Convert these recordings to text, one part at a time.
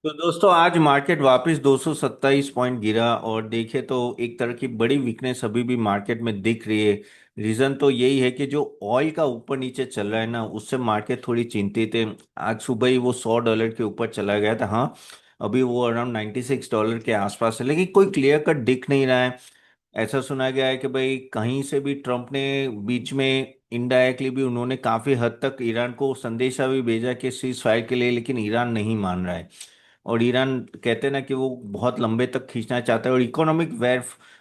तो दोस्तों आज मार्केट वापस 227 पॉइंट गिरा और देखे तो एक तरह की बड़ी वीकनेस अभी भी मार्केट में दिख रही है। रीजन तो यही है कि जो ऑयल का ऊपर नीचे चल रहा है ना, उससे मार्केट थोड़ी चिंतित है। आज सुबह ही वो $100 के ऊपर चला गया था। हाँ, अभी वो अराउंड $96 के आसपास है, लेकिन कोई क्लियर कट दिख नहीं रहा है। ऐसा सुना गया है कि भाई कहीं से भी ट्रम्प ने बीच में इनडायरेक्टली भी उन्होंने काफी हद तक ईरान को संदेशा भी भेजा कि सीज फायर के लिए, लेकिन ईरान नहीं मान रहा है। और ईरान कहते हैं ना कि वो बहुत लंबे तक खींचना चाहता है और इकोनॉमिक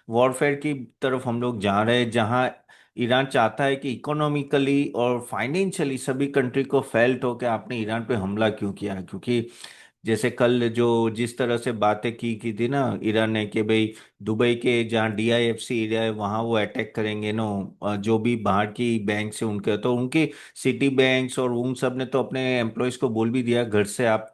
वॉरफेयर की तरफ हम लोग जा रहे हैं, जहां ईरान चाहता है कि इकोनॉमिकली और फाइनेंशियली सभी कंट्री को फेल्ट हो कि आपने ईरान पे हमला क्यों किया। क्योंकि जैसे कल जो जिस तरह से बातें की थी ना ईरान ने कि भाई दुबई के जहाँ DIFC एरिया है वहाँ वो अटैक करेंगे नो, जो भी बाहर की बैंक है उनके, तो उनके सिटी बैंक्स और उन सब ने तो अपने एम्प्लॉयज को बोल भी दिया घर से आप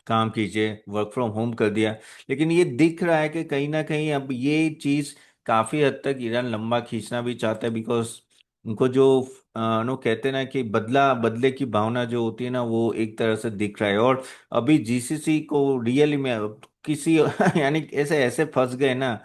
काम कीजिए, वर्क फ्रॉम होम कर दिया। लेकिन ये दिख रहा है कि कहीं ना कहीं अब ये चीज काफी हद तक ईरान लंबा खींचना भी चाहता है, बिकॉज उनको जो नो कहते हैं ना कि बदला बदले की भावना जो होती है ना, वो एक तरह से दिख रहा है। और अभी GCC को रियली में अब किसी यानी ऐसे ऐसे फंस गए ना।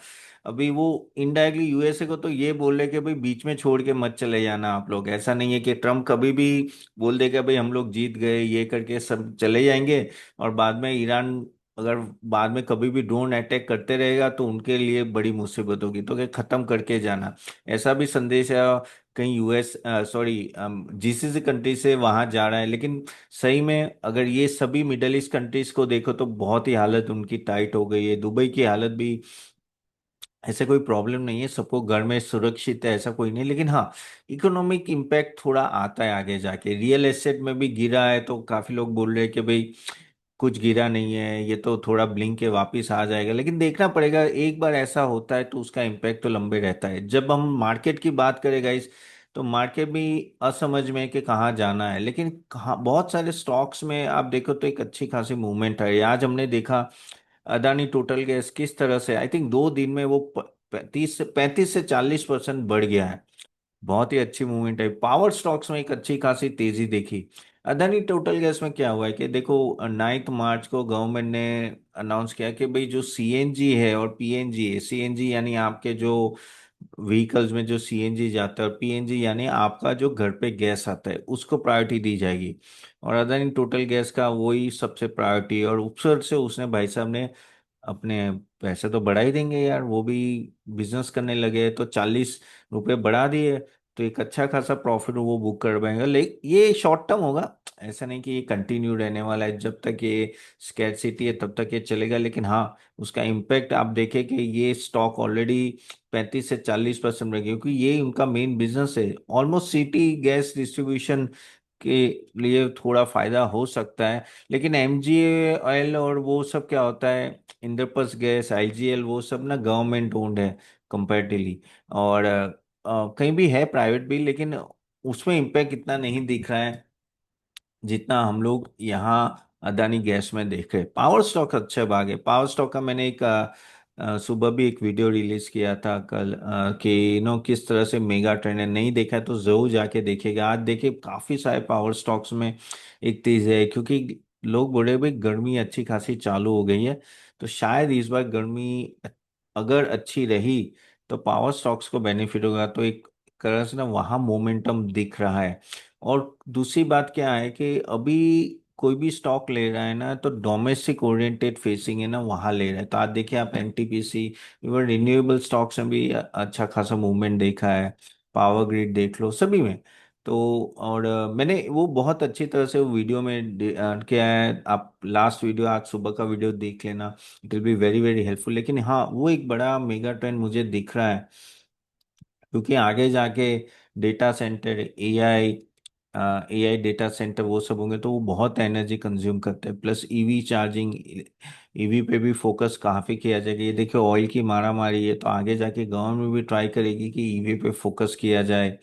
अभी वो इनडायरेक्टली USA को तो ये बोल रहे कि भाई बीच में छोड़ के मत चले जाना आप लोग। ऐसा नहीं है कि ट्रम्प कभी भी बोल देगा भाई हम लोग जीत गए ये करके सब चले जाएंगे, और बाद में ईरान अगर बाद में कभी भी ड्रोन अटैक करते रहेगा तो उनके लिए बड़ी मुसीबत होगी, तो क्या खत्म करके जाना। ऐसा भी संदेश है कहीं US सॉरी GCC कंट्री से वहां जा रहा है। लेकिन सही में अगर ये सभी मिडल ईस्ट कंट्रीज को देखो तो बहुत ही हालत उनकी टाइट हो गई है। दुबई की हालत भी ऐसे कोई प्रॉब्लम नहीं है, सबको घर में सुरक्षित है, ऐसा कोई नहीं। लेकिन हाँ, इकोनॉमिक इम्पैक्ट थोड़ा आता है आगे जाके। रियल एस्टेट में भी गिरा है तो काफी लोग बोल रहे हैं कि भाई कुछ गिरा नहीं है, ये तो थोड़ा ब्लिंक के वापस आ जाएगा। लेकिन देखना पड़ेगा, एक बार ऐसा होता है तो उसका इम्पैक्ट तो लंबे रहता है। जब हम मार्केट की बात करें इस, तो मार्केट भी असमझ में है कि कहाँ जाना है। लेकिन कहाँ बहुत सारे स्टॉक्स में आप देखो तो एक अच्छी खासी मूवमेंट है। आज हमने देखा अदानी टोटल गैस किस तरह से आई थिंक 2 दिन में वो 35 से 40% बढ़ गया है। बहुत ही अच्छी मूवमेंट है। पावर स्टॉक्स में एक अच्छी खासी तेजी देखी। अदानी टोटल गैस में क्या हुआ है कि देखो 9 मार्च को गवर्नमेंट ने अनाउंस किया कि भाई जो CNG है और PNG है, CNG यानी आपके जो व्हीकल्स में जो CNG जाता है, और PNG यानी आपका जो घर पे गैस आता है, उसको प्रायोरिटी दी जाएगी। और अदानी टोटल गैस का वही सबसे प्रायोरिटी है। और उपसर से उसने भाई साहब ने अपने पैसे तो बढ़ा ही देंगे यार, वो भी बिजनेस करने लगे तो ₹40 बढ़ा दिए, तो एक अच्छा खासा प्रॉफिट वो बुक कर पाएंगे। लेकिन ये शॉर्ट टर्म होगा, ऐसा नहीं कि ये कंटिन्यू रहने वाला है। जब तक ये स्कैरसिटी है तब तक ये चलेगा। लेकिन हाँ, उसका इम्पैक्ट आप देखें कि ये स्टॉक ऑलरेडी 35 से 40% रह गया, क्योंकि ये उनका मेन बिजनेस है। ऑलमोस्ट सिटी गैस डिस्ट्रीब्यूशन के लिए थोड़ा फायदा हो सकता है। लेकिन MGL और वो सब क्या होता है, इंद्रप्रस्थ गैस, IGL, वो सब ना गवर्नमेंट ओन्ड है कंपैरेटिवली। और कहीं भी है प्राइवेट भी, लेकिन उसमें इम्पैक्ट इतना नहीं दिख रहा है जितना हम लोग यहाँ अदानी गैस में देख रहे हैं। पावर स्टॉक अच्छे भागे। पावर स्टॉक का मैंने एक सुबह भी एक वीडियो रिलीज किया था कल, कि किस तरह से मेगा ट्रेंड है। नहीं देखा है तो जरूर जाके देखेगा। आज देखिए काफी सारे पावर स्टॉक्स में एक तेज है, क्योंकि लोग बोले भाई गर्मी अच्छी खासी चालू हो गई है, तो शायद इस बार गर्मी अगर अच्छी रही तो पावर स्टॉक्स को बेनिफिट होगा। तो एक तरह से ना वहाँ मोमेंटम दिख रहा है। और दूसरी बात क्या है कि अभी कोई भी स्टॉक ले रहा है ना तो डोमेस्टिक ओरिएंटेड फेसिंग है ना, वहां ले रहा है। तो आज देखिए आप NTPC, इवन रिन्यूएबल स्टॉक्स में भी अच्छा खासा मूवमेंट देखा है। पावर ग्रिड देख लो, सभी में। तो और मैंने वो बहुत अच्छी तरह से वो वीडियो में किया है। आप लास्ट वीडियो आज सुबह का वीडियो देख लेना, it will be very very helpful. लेकिन हाँ, वो एक बड़ा मेगा ट्रेंड मुझे दिख रहा है, क्योंकि आगे जाके data centre, AI data centre वो सब होंगे तो वो बहुत एनर्जी कंज्यूम करते हैं। प्लस EV चार्जिंग, EV पे भी फोकस काफी किया जाएगा। ये देखिए ऑयल की मारा मारी है, तो आगे जाके गवर्नमेंट भी ट्राई करेगी कि EV पे फोकस किया जाए।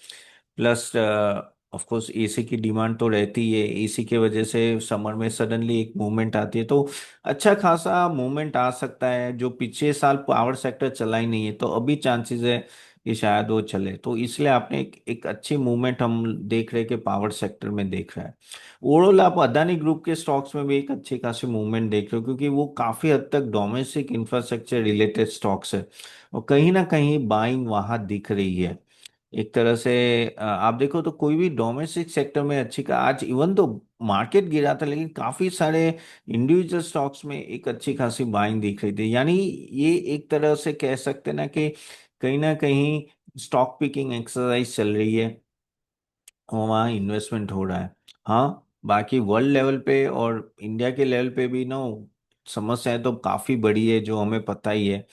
प्लस ऑफ कोर्स AC की डिमांड तो रहती है। AC की वजह से समर में सडनली एक मूवमेंट आती है, तो अच्छा खासा मूवमेंट आ सकता है। जो पिछले साल पावर सेक्टर चला ही नहीं है, तो अभी चांसेस है कि शायद वो चले। तो इसलिए आपने एक अच्छी मूवमेंट हम देख रहे हैं कि पावर सेक्टर में देख रहा है। ओवरऑल आप अदानी ग्रुप के स्टॉक्स में भी एक अच्छी खासी मूवमेंट देख रहे हो, क्योंकि वो काफी हद तक डोमेस्टिक इंफ्रास्ट्रक्चर रिलेटेड स्टॉक्स है, और कहीं ना कहीं बाइंग वहां दिख रही है। एक तरह से आप देखो तो कोई भी डोमेस्टिक सेक्टर में अच्छी का आज इवन तो मार्केट गिरा था, लेकिन काफी सारे इंडिविजुअल स्टॉक्स में एक अच्छी खासी बाइंग दिख रही थी। यानी ये एक तरह से कह सकते हैं ना कहीं स्टॉक पिकिंग एक्सरसाइज चल रही है, और वहाँ इन्वेस्टमेंट हो रहा है। हाँ, बाकी वर्ल्ड लेवल पे और इंडिया के लेवल पे भी ना समस्याएं तो काफी बड़ी है, जो हमें पता ही है।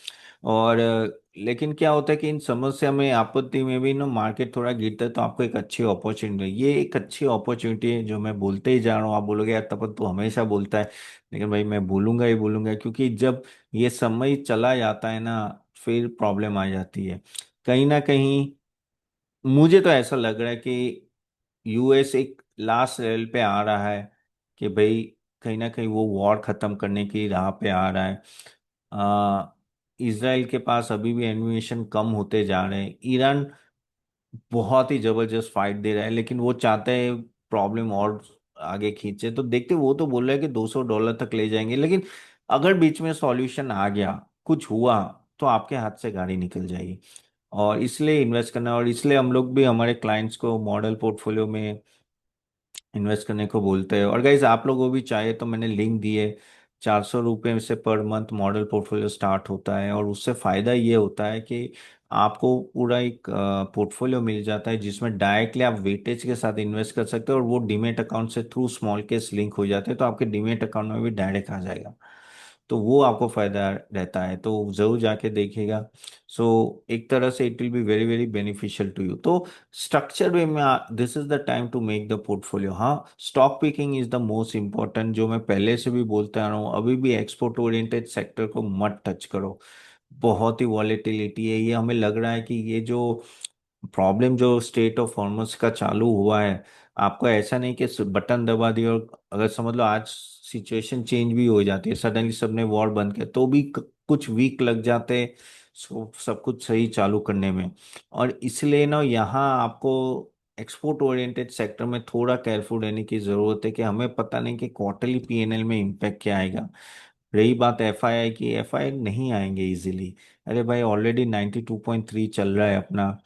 और लेकिन क्या होता है कि इन समस्या में आपत्ति में भी ना मार्केट थोड़ा गिरता है, तो आपको एक अच्छी अपॉर्चुनिटी है। ये एक अच्छी अपॉर्चुनिटी है जो मैं बोलते ही जा रहा हूँ। आप बोलोगे यार तपन तू हमेशा बोलता है, लेकिन भाई मैं बोलूंगा ही बोलूंगा, क्योंकि जब ये समय चला जाता है ना, फिर प्रॉब्लम आ जाती है कहीं ना कहीं। मुझे तो ऐसा लग रहा है कि यूएस एक लास्ट लेवल पे आ रहा है, कि भाई कहीं ना कहीं वो वॉर खत्म करने की राह पे आ रहा है। आ, इसराइल के पास अभी भी एम्यूनेशन कम होते जा रहे हैं। ईरान बहुत ही जबरदस्त फाइट दे रहा है, लेकिन वो चाहते हैं प्रॉब्लम और आगे खींचे। तो देखते, वो तो बोल रहे हैं कि $200 तक ले जाएंगे, लेकिन अगर बीच में सॉल्यूशन आ गया, कुछ हुआ, तो आपके हाथ से गाड़ी निकल जाएगी। और इसलिए इन्वेस्ट करना, और इसलिए हम लोग भी हमारे क्लाइंट्स को मॉडल पोर्टफोलियो में इन्वेस्ट करने को बोलते हैं। और गाइज आप लोगों को भी चाहिए तो मैंने लिंक दिए। ₹400 से per month model portfolio start होता है, और उससे फ़ायदा ये होता है कि आपको पूरा एक पोर्टफोलियो मिल जाता है, जिसमें डायरेक्टली आप वेटेज के साथ इन्वेस्ट कर सकते हो, और वो डीमेट अकाउंट से थ्रू स्मॉल केस लिंक हो जाते हैं, तो आपके डीमेट अकाउंट में भी डायरेक्ट आ जाएगा। तो वो आपको फायदा रहता है, तो जरूर जाके देखिएगा। सो एक तरह से it will be very very beneficial to you. तो स्ट्रक्चर वे में this is the time to make the portfolio. हाँ, stock picking is the most important, जो मैं पहले से भी बोलते आ रहा हूँ। अभी भी एक्सपोर्ट ओरिएंटेड सेक्टर को मत टच करो, बहुत ही वॉलेटिलिटी है। ये हमें लग रहा है कि ये जो प्रॉब्लम जो स्टेट ऑफ हॉर्मस का चालू हुआ है, आपको ऐसा नहीं कि बटन दबा दिया और अगर समझ लो आज सिचुएशन चेंज भी हो जाती है, सडनली सबने वॉर बंद किया, तो भी कुछ वीक लग जाते हैं सब कुछ सही चालू करने में। और इसलिए ना यहाँ आपको एक्सपोर्ट ओरिएंटेड सेक्टर में थोड़ा केयरफुल रहने की जरूरत है, कि हमें पता नहीं कि क्वार्टरली पीएनएल में इम्पैक्ट क्या आएगा। रही बात एफआईआई की, एफआई नहीं आएंगे इजीली। अरे भाई ऑलरेडी 92.3 चल रहा है अपना।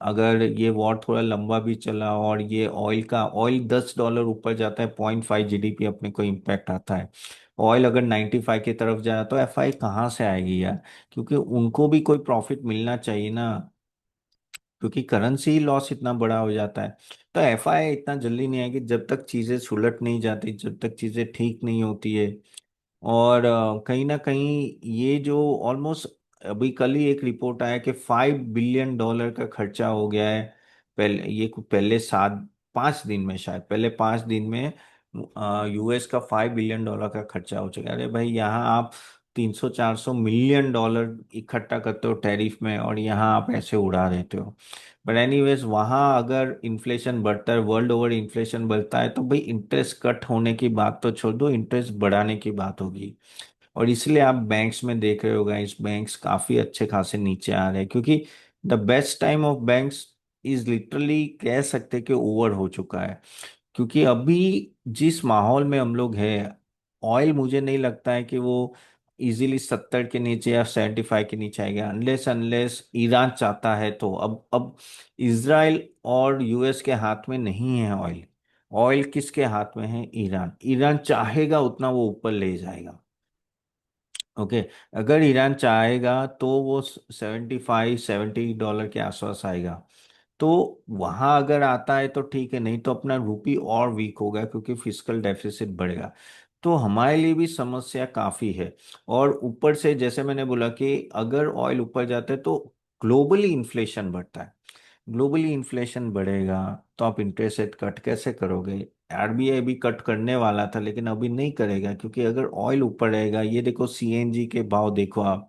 अगर ये वॉर थोड़ा लंबा भी चला और ये ऑयल $10 ऊपर जाता है, 0.5 जीडीपी अपने को इम्पैक्ट आता है। ऑयल अगर 95 की तरफ जाए तो एफआई कहाँ से आएगी यार, क्योंकि उनको भी कोई प्रॉफिट मिलना चाहिए ना, क्योंकि करेंसी लॉस इतना बड़ा हो जाता है। तो एफआई इतना जल्दी नहीं आएगी जब तक चीजें सुलट नहीं जाती, जब तक चीजें ठीक नहीं होती है। और कहीं ना कहीं ये जो ऑलमोस्ट अभी कल ही एक रिपोर्ट आया कि $5 बिलियन का खर्चा हो गया है। पहले 5 दिन में, शायद पहले 5 दिन में यूएस का $5 बिलियन का खर्चा हो चुका है। अरे भाई यहाँ आप 300-400 मिलियन डॉलर इकट्ठा करते हो टैरिफ में, और यहाँ आप ऐसे उड़ा देते हो। बट एनीवेज, वहाँ अगर इन्फ्लेशन बढ़ता है, वर्ल्ड ओवर इन्फ्लेशन बढ़ता है, तो भाई इंटरेस्ट कट होने की बात तो छोड़ दो, इंटरेस्ट बढ़ाने की बात होगी। और इसलिए आप बैंक्स में देख रहे होगा, इस बैंक्स काफी अच्छे खासे नीचे आ रहे हैं, क्योंकि the best time of banks is literally कह सकते कि ओवर हो चुका है। क्योंकि अभी जिस माहौल में हम लोग हैं, ऑयल मुझे नहीं लगता है कि वो इजीली 70 के नीचे या 75 के नीचे आएगा, अनलेस अनलेस ईरान चाहता है। तो अब इसराइल और यूएस के हाथ में नहीं है ऑयल। ऑयल किसके हाथ में है? ईरान। ईरान चाहेगा उतना वो ऊपर ले जाएगा। ओके, अगर ईरान चाहेगा तो वो 75-70 डॉलर के आसपास आएगा। तो वहां अगर आता है तो ठीक है, नहीं तो अपना रूपी और वीक होगा, क्योंकि फिजिकल डेफिसिट बढ़ेगा। तो हमारे लिए भी समस्या काफी है। और ऊपर से जैसे मैंने बोला कि अगर ऑयल ऊपर जाता है तो ग्लोबली इन्फ्लेशन बढ़ता है। ग्लोबली इन्फ्लेशन बढ़ेगा, तो आप इंटरेस्ट रेट कट कैसे करोगे? आरबीआई भी कट करने वाला था, लेकिन अभी नहीं करेगा, क्योंकि अगर ऑयल ऊपर रहेगा, ये देखो सीएनजी के भाव देखो आप।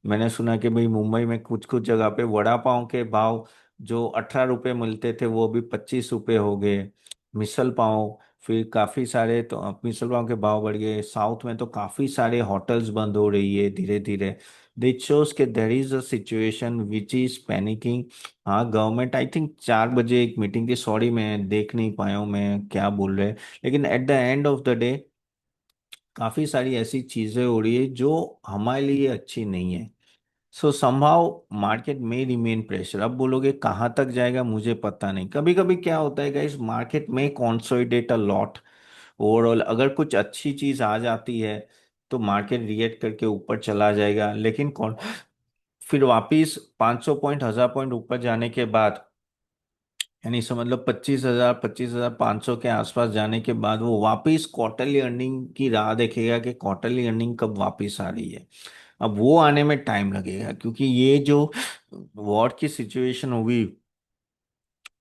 मैंने सुना कि भाई मुंबई में कुछ कुछ जगह पे वड़ा पाव के भाव जो ₹18 मिलते थे, वो अभी ₹25 हो गए। मिसल पाव फिर काफी सारे तो मिसल पाव के भाव बढ़ गए, साउथ में तो काफी सारे होटल्स बंद हो रही है धीरे धीरे। दिस शोज के there is a situation which is panicking. हाँ, गवर्नमेंट आई थिंक 4 बजे एक मीटिंग थी, सॉरी मैं देख नहीं पाया हूँ मैं क्या बोल रहे हैं, लेकिन at the end of the day काफी सारी ऐसी चीजें हो रही है जो हमारे लिए अच्छी नहीं है। सो समहाउ मार्केट में रिमेन प्रेशर। अब बोलोगे कहाँ तक जाएगा, मुझे पता नहीं। कभी कभी क्या होता है गाइस, मार्केट में कंसोलिडेट अ लॉट। ओवरऑल अगर कुछ अच्छी चीज आ जाती है तो मार्केट रिएक्ट करके ऊपर चला जाएगा, लेकिन कौन फिर वापिस 500 पॉइंट 1000 पॉइंट ऊपर जाने के बाद, यानी समझ लो 25,000 25,500 के आसपास जाने के बाद वो वापिस क्वार्टरली अर्निंग की राह देखेगा कि क्वार्टरली अर्निंग कब वापिस आ रही है। अब वो आने में टाइम लगेगा, क्योंकि ये जो वॉर की सिचुएशन हुई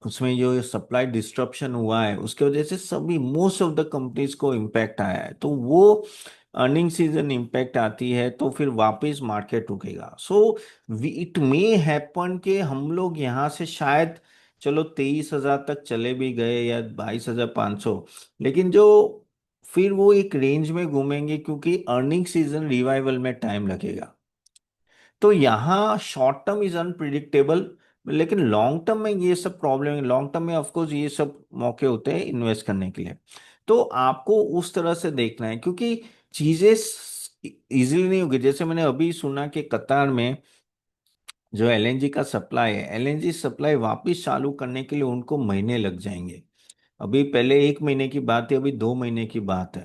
उसमें जो सप्लाई डिस्ट्रप्शन हुआ है उसके वजह से सभी मोस्ट ऑफ द कंपनीज को इम्पैक्ट आया है। तो वो अर्निंग सीजन इम्पैक्ट आती है तो फिर वापस मार्केट रुकेगा। सो इट मे हैपन कि हम लोग यहाँ से शायद चलो 23,000 तक चले भी गए या 22,500, लेकिन जो फिर वो एक रेंज में घूमेंगे क्योंकि अर्निंग सीजन रिवाइवल में टाइम लगेगा। तो यहाँ शॉर्ट टर्म इज अनप्रिडिक्टेबल, लेकिन लॉन्ग टर्म में ये सब प्रॉब्लम है। लॉन्ग टर्म में ऑफ कोर्स ये सब मौके होते हैं इन्वेस्ट करने के लिए। तो आपको उस तरह से देखना है, क्योंकि चीजें इजीली नहीं होगी। जैसे मैंने अभी सुना कि कतार में जो एलएनजी का सप्लाई है, एलएनजी सप्लाई वापस चालू करने के लिए उनको महीने लग जाएंगे। अभी पहले 1 महीने की बात है, अभी 2 महीने की बात है,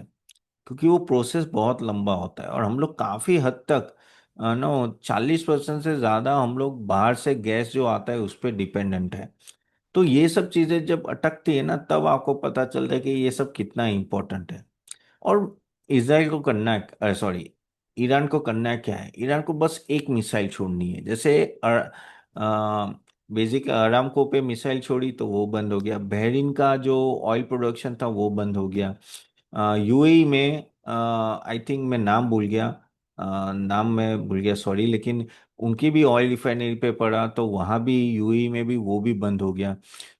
क्योंकि वो प्रोसेस बहुत लंबा होता है। और हम लोग काफी हद तक नो 40% से ज्यादा हम लोग बाहर से गैस जो आता है उस पर डिपेंडेंट है। तो ये सब चीजें जब अटकती है ना, तब आपको पता चलता है कि ये सब कितना इंपॉर्टेंट है। और इसराइल को करना है, सॉरी, ईरान को करना है क्या है, ईरान को बस एक मिसाइल छोड़नी है। जैसे बेसिक अरामको पे मिसाइल छोड़ी तो वो बंद हो गया, बहरीन का जो ऑयल प्रोडक्शन था वो बंद हो गया। यूएई में आई थिंक मैं नाम भूल गया, नाम मैं भूल गया सॉरी, लेकिन उनकी भी ऑयल रिफाइनरी पे पड़ा तो वहां भी यूएई में भी वो भी बंद हो गया।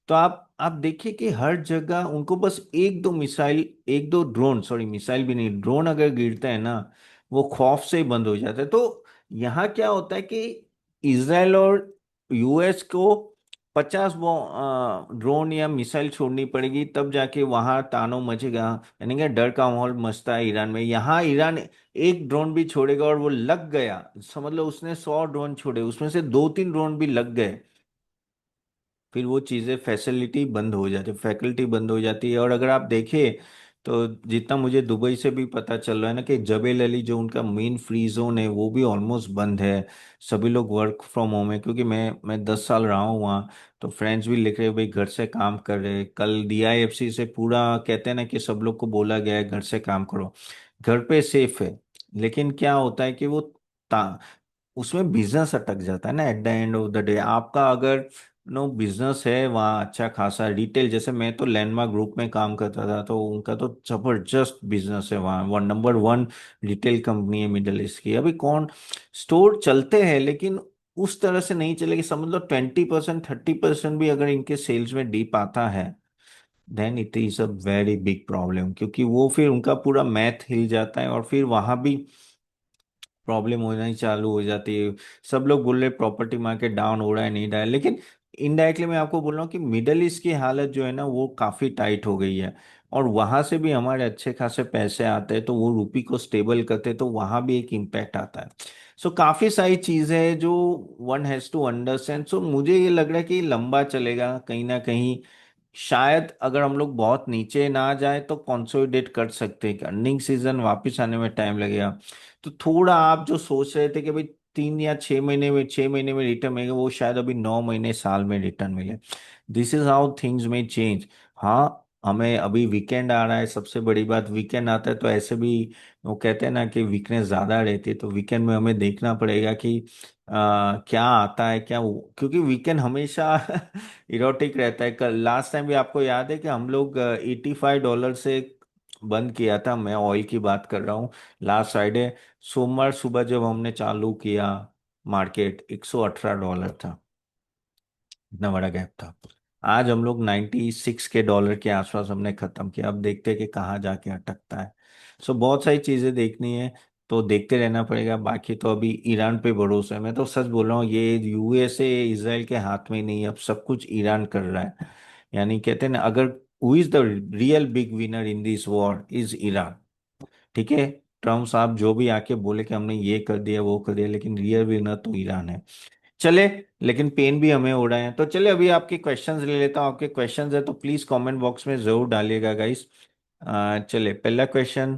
तो आप देखिए कि हर जगह उनको बस एक दो मिसाइल, एक दो ड्रोन, सॉरी मिसाइल भी नहीं, ड्रोन अगर गिरता है ना वो खौफ से ही बंद हो जाता है। तो यहाँ क्या होता है कि इसराइल और यूएस को 50 वो ड्रोन या मिसाइल छोड़नी पड़ेगी, तब जाके वहां तानो मचेगा। यानी कि डर का माहौल मचता है ईरान में। यहाँ ईरान एक ड्रोन भी छोड़ेगा और वो लग गया, समझ लो उसने 100 ड्रोन छोड़े उसमें से 2-3 ड्रोन भी लग गए, फिर वो चीज़ें फैसिलिटी बंद हो जाती है, फैकल्टी बंद हो जाती है। और अगर आप देखें तो जितना मुझे दुबई से भी पता चल रहा है ना कि जबेल अली जो उनका मेन फ्री जोन है वो भी ऑलमोस्ट बंद है। सभी लोग वर्क फ्रॉम होम है, क्योंकि मैं 10 साल रहा हूँ वहाँ। तो फ्रेंड्स भी लिख रहे भाई घर से काम कर रहे हैं। कल डीआईएफसी से पूरा कहते हैं ना कि सब लोग को बोला गया है घर से काम करो, घर पे सेफ है। लेकिन क्या होता है कि वो उसमें बिजनेस अटक जाता है ना। At the end of the day आपका अगर नो बिजनेस है वहाँ अच्छा खासा रिटेल, जैसे मैं तो लैंडमार्क ग्रुप में काम करता था तो उनका तो जबरदस्त बिजनेस है वहाँ, one number one retail company है मिडल ईस्ट की। अभी कौन स्टोर चलते हैं लेकिन उस तरह से नहीं चलेगी। समझ लो 20% 30% भी अगर इनके सेल्स में डीप आता है then it is a very big problem, क्योंकि वो फिर उनका पूरा मैथ हिल जाता है और फिर वहां भी प्रॉब्लम होना ही चालू हो जाती है। सब लोग बोल रहे प्रॉपर्टी मार्केट डाउन हो रहा है, नहीं रहा है, लेकिन इनडायरेक्टली मैं आपको बोल रहा हूँ कि मिडल ईस्ट की हालत जो है ना वो काफी टाइट हो गई है। और वहां से भी हमारे अच्छे खासे पैसे आते हैं तो वो रुपी को स्टेबल करते हैं, तो वहां भी एक इम्पैक्ट आता है। सो काफी सारी चीजें हैं जो वन हैज टू अंडरस्टैंड। सो मुझे ये लग रहा है कि ये लंबा चलेगा कहीं ना कहीं। शायद अगर हम लोग बहुत नीचे ना जाए तो कंसोलिडेट कर सकते हैं, अर्निंग सीजन वापस आने में टाइम लगेगा। तो थोड़ा आप जो सोच रहे थे कि भाई 3 या 6 महीने में, 6 महीने में रिटर्न मिलेगा, वो शायद अभी 9 महीने साल में रिटर्न मिले। दिस इज हाउ थिंग्स में चेंज। हाँ, हमें अभी वीकेंड आ रहा है, सबसे बड़ी बात वीकेंड आता है तो ऐसे भी वो कहते हैं ना कि वीकनेस ज्यादा रहती है, तो वीकेंड में हमें देखना पड़ेगा कि क्या आता है क्या क्योंकि वीकेंड हमेशा इरोटिक रहता है। कल लास्ट टाइम भी आपको याद है कि हम लोग $85 से बंद किया था, मैं ऑयल की बात कर रहा हूँ, लास्ट फ्राइडे। सोमवार सुबह जब हमने चालू किया मार्केट $118 था, इतना बड़ा गैप था। आज हम लोग 96 के डॉलर के आसपास हमने खत्म किया, अब देखते हैं कि कहाँ जाके अटकता है। सो बहुत सारी चीजें देखनी है, तो देखते रहना पड़ेगा। बाकी तो अभी ईरान पे भरोसा है, मैं तो सच बोल रहा हूँ, ये यूएसए इसराइल के हाथ में नहीं है, अब सब कुछ ईरान कर रहा है। यानी कहते हैं ना, अगर who is the real big winner in this war is Iran. ठीक है, ट्रम्प साहब जो भी आके बोले कि हमने ये कर दिया वो कर दिया, लेकिन रियल विनर तो ईरान है। चले, लेकिन पेन भी हमें हो रहा है, तो चले अभी आपके क्वेश्चंस ले लेता हूँ। आपके क्वेश्चंस है तो प्लीज कमेंट बॉक्स में जरूर डालिएगा गाइस। चले, पहला क्वेश्चन।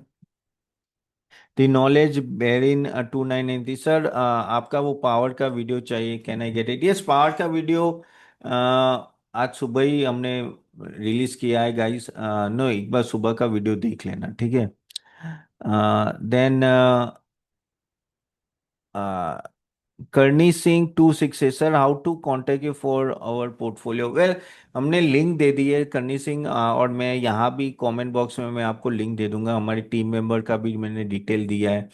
द नॉलेज बेर इन 2990 सर, आपका वो पावर का वीडियो चाहिए, can I get it? Yes, power का वीडियो आज सुबह ही हमने रिलीज किया है गाइस। नो, एक बार सुबह का वीडियो देख लेना, ठीक है। देन करनी सिंह 26 है sir, how to contact you for our portfolio? Well, हमने लिंक दे दी है करनी सिंह, और मैं यहाँ भी कमेंट बॉक्स में मैं आपको लिंक दे दूंगा, हमारे टीम मेंबर का भी मैंने डिटेल दिया है।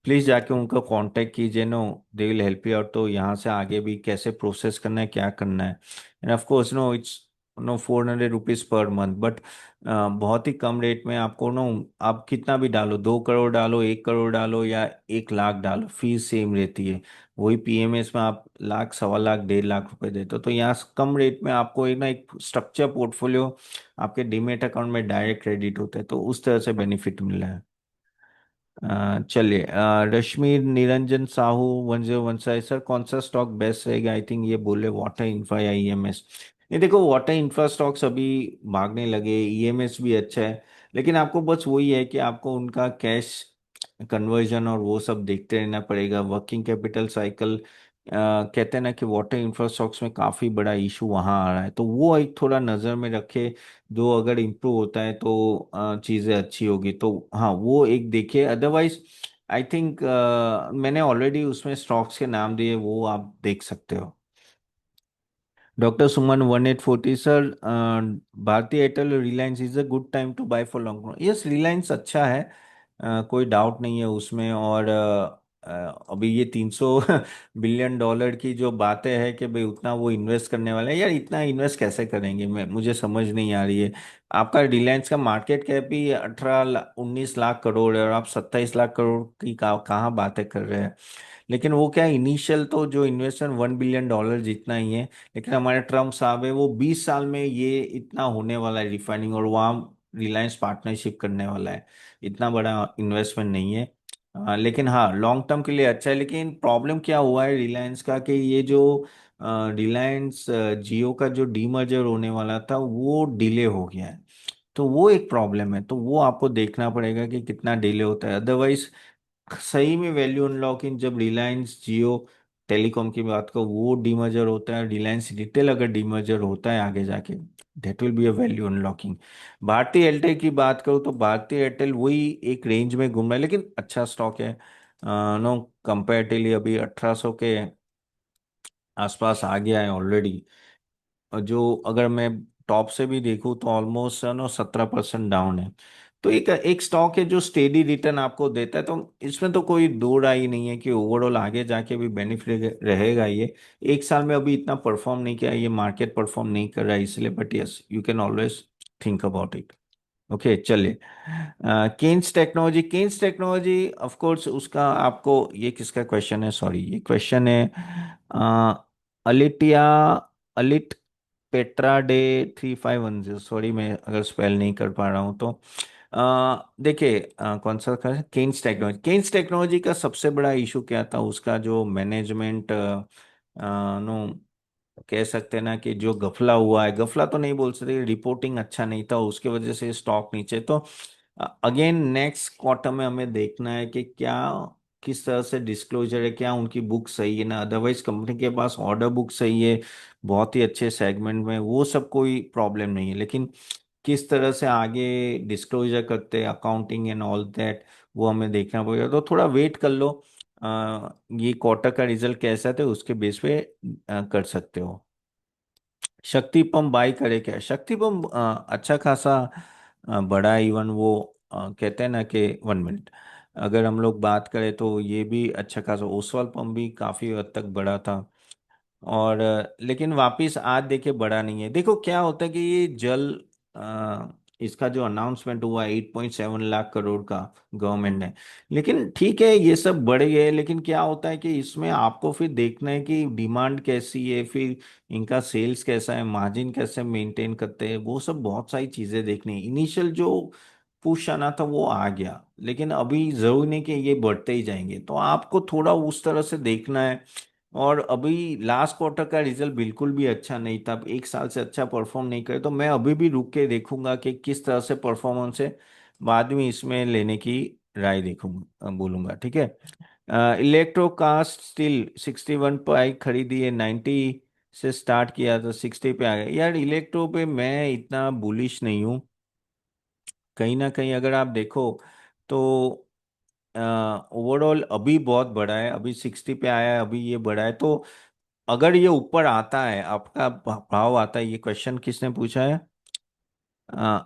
प्लीज़ जाके उनका कांटेक्ट कीजिए, no they will help you out. तो यहाँ से आगे भी कैसे प्रोसेस करना है, क्या करना है। And of course no it's no 400 rupees per month, but बहुत ही कम रेट में आपको नो, आप कितना भी डालो, 2 करोड़ डालो, 1 करोड़ डालो, या 1 लाख डालो, फीस सेम रहती है। वही पीएमएस में आप लाख, सवा लाख, 1.5 लाख रुपए देते हो, तो यहाँ कम रेट में आपको एक ना एक स्ट्रक्चर पोर्टफोलियो आपके डीमेट अकाउंट में डायरेक्ट क्रेडिट होता है, तो उस तरह से बेनिफिट मिल रहा है। चलिए, रश्मि निरंजन साहू 1015 सर, कौन सा स्टॉक बेस्ट रहेगा? आई थिंक ये बोले वाटर इंफ्रा या ईएमएस। नहीं देखो, वाटर इंफ्रा स्टॉक्स अभी भागने लगे, ईएमएस भी अच्छा है, लेकिन आपको बस वही है कि आपको उनका कैश कन्वर्जन और वो सब देखते रहना पड़ेगा, वर्किंग कैपिटल साइकिल। कहते हैं ना कि वाटर इंफ्रास्ट्रक्चर में काफ़ी बड़ा इशू वहाँ आ रहा है, तो वो एक थोड़ा नज़र में रखे। जो अगर इम्प्रूव होता है तो चीज़ें अच्छी होगी, तो हाँ वो एक देखिए। अदरवाइज आई थिंक मैंने ऑलरेडी उसमें स्टॉक्स के नाम दिए, वो आप देख सकते हो। Doctor Suman 1840 sir, Bharti Airtel और Reliance is a good time to buy for long run? Yes, Reliance अच्छा है, कोई डाउट नहीं है उसमें। और अभी ये 300 बिलियन डॉलर की जो बातें हैं कि भाई उतना वो इन्वेस्ट करने वाले हैं, यार इतना इन्वेस्ट कैसे करेंगे, मैं मुझे समझ नहीं आ रही है। आपका रिलायंस का मार्केट कैप ही 18 19 लाख करोड़ है, और आप 27 लाख करोड़ की कहाँ बातें कर रहे हैं। लेकिन वो क्या, इनिशियल तो जो इन्वेस्टमेंट $1 बिलियन जितना ही है, लेकिन हमारे ट्रम्प साहब है वो 20 साल में ये इतना होने वाला है रिफाइनिंग, और वहाँ रिलायंस पार्टनरशिप करने वाला है। इतना बड़ा इन्वेस्टमेंट नहीं है। लेकिन हाँ, लॉन्ग टर्म के लिए अच्छा है। लेकिन प्रॉब्लम क्या हुआ है रिलायंस का, कि ये जो रिलायंस जियो का जो डीमर्जर होने वाला था वो डिले हो गया है, तो वो एक प्रॉब्लम है। तो वो आपको देखना पड़ेगा कि कितना डिले होता है। अदरवाइज सही में वैल्यू अनलॉकिंग, जब रिलायंस जियो टेलीकॉम की बात को, वो डीमर्जर होता है, रिलायंस रिटेल अगर डीमर्जर होता है आगे जाके, that will be a value unlocking. भारतीय एयरटेल की बात करूँ तो भारतीय एयरटेल वही एक रेंज में घूम रहा है, लेकिन अच्छा स्टॉक है। नो, कंपेरेटिवली अभी 1800 के आसपास आ गया है ऑलरेडी। और जो अगर मैं टॉप से भी देखूँ तो ऑलमोस्ट नो 17% डाउन है। तो एक एक स्टॉक है जो स्टेडी रिटर्न आपको देता है, तो इसमें तो कोई दो राय नहीं है कि ओवरऑल आगे जाके भी बेनिफिट रहेगा ये। एक साल में अभी इतना परफॉर्म नहीं किया, ये मार्केट परफॉर्म नहीं कर रहा है इसलिए, but yes you can always think about it. Okay, चलिए। केन्स टेक्नोलॉजी ऑफ कोर्स, उसका आपको, ये किसका क्वेश्चन है? सॉरी, ये क्वेश्चन है अलिटिया अलिट पेट्रा डे 3510। सॉरी मैं अगर स्पेल नहीं कर पा रहा हूँ तो। देखिए, कौन सा केन्स टेक्नोलॉजी का सबसे बड़ा इशू क्या था, उसका जो मैनेजमेंट नो, कह सकते हैं ना कि जो गफला हुआ है, गफला तो नहीं बोल सकते, रिपोर्टिंग अच्छा नहीं था, उसके वजह से स्टॉक नीचे। तो अगेन नेक्स्ट क्वार्टर में हमें देखना है कि क्या, किस तरह से डिस्क्लोजर है, क्या उनकी बुक सही है ना। अदरवाइज कंपनी के पास ऑर्डर बुक सही है, बहुत ही अच्छे सेगमेंट में, वो सब कोई प्रॉब्लम नहीं है, लेकिन किस तरह से आगे डिस्क्लोजर करते हैं, अकाउंटिंग एंड ऑल दैट, वो हमें देखना पड़ेगा। तो थोड़ा वेट कर लो, ये क्वार्टर का रिजल्ट कैसा था उसके बेस पे कर सकते हो। शक्ति पंप बाई करे क्या? शक्ति पंप अच्छा खासा बड़ा, इवन वो कहते हैं ना कि 1 मिनट, अगर हम लोग बात करें तो ये भी अच्छा खासा, ओसवाल पंप भी काफी हद तक बड़ा था। और लेकिन वापिस आज देखे बढ़ा नहीं है। देखो क्या होता है कि ये जल इसका जो अनाउंसमेंट हुआ 8.7 लाख करोड़ का गवर्नमेंट ने, लेकिन ठीक है ये सब बढ़ गए, लेकिन क्या होता है कि इसमें आपको फिर देखना है कि डिमांड कैसी है, फिर इनका सेल्स कैसा है, मार्जिन कैसे मेंटेन करते हैं, वो सब बहुत सारी चीजें देखनी है। इनिशियल जो पुश आना था वो आ गया, लेकिन अभी जरूरी नहीं कि ये बढ़ते ही जाएंगे, तो आपको थोड़ा उस तरह से देखना है। और अभी लास्ट क्वार्टर का रिजल्ट बिल्कुल भी अच्छा नहीं था, अब एक साल से अच्छा परफॉर्म नहीं करे, तो मैं अभी भी रुक के देखूंगा कि किस तरह से परफॉर्मेंस है, बाद में इसमें लेने की राय देखूंगा, बोलूंगा। ठीक है। इलेक्ट्रो कास्ट स्टील 61 पे आई, खरीदी है 90 से स्टार्ट किया तो 60 पे आ गया। यार इलेक्ट्रो पे मैं इतना बुलिश नहीं हूँ, कहीं ना कहीं अगर आप देखो तो ओवरऑल अभी बहुत बड़ा है, अभी 60 पे आया है, अभी ये बड़ा है, तो अगर ये ऊपर आता है, आपका भाव आता है, ये क्वेश्चन किसने पूछा है? आ,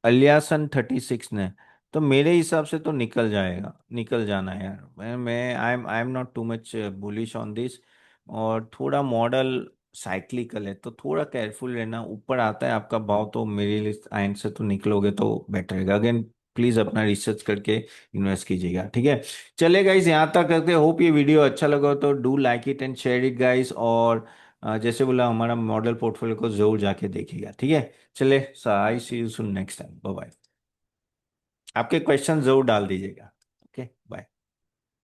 अलियासन 36 ने। तो मेरे हिसाब से तो निकल जाएगा, निकल जाना है यार। मैं I am not too much bullish on this. और थोड़ा मॉडल साइक्लिकल है, तो थोड़ा केयरफुल रहना, ऊपर आता है आपका भाव तो मेरे लिए आइन से तो निकलोगे तो बेटर रहेगा। अगेन प्लीज अपना रिसर्च करके इन्वेस्ट कीजिएगा। ठीक है। चले गाइस, यहाँ तक करते, होप ये वीडियो अच्छा लगा हो तो do like it and share it guys. और जैसे बोला, हमारा मॉडल पोर्टफोलियो को जरूर जाके देखिएगा। ठीक है। चले, I see you soon next time. Bye bye. आपके क्वेश्चन जरूर डाल दीजिएगा। Okay bye.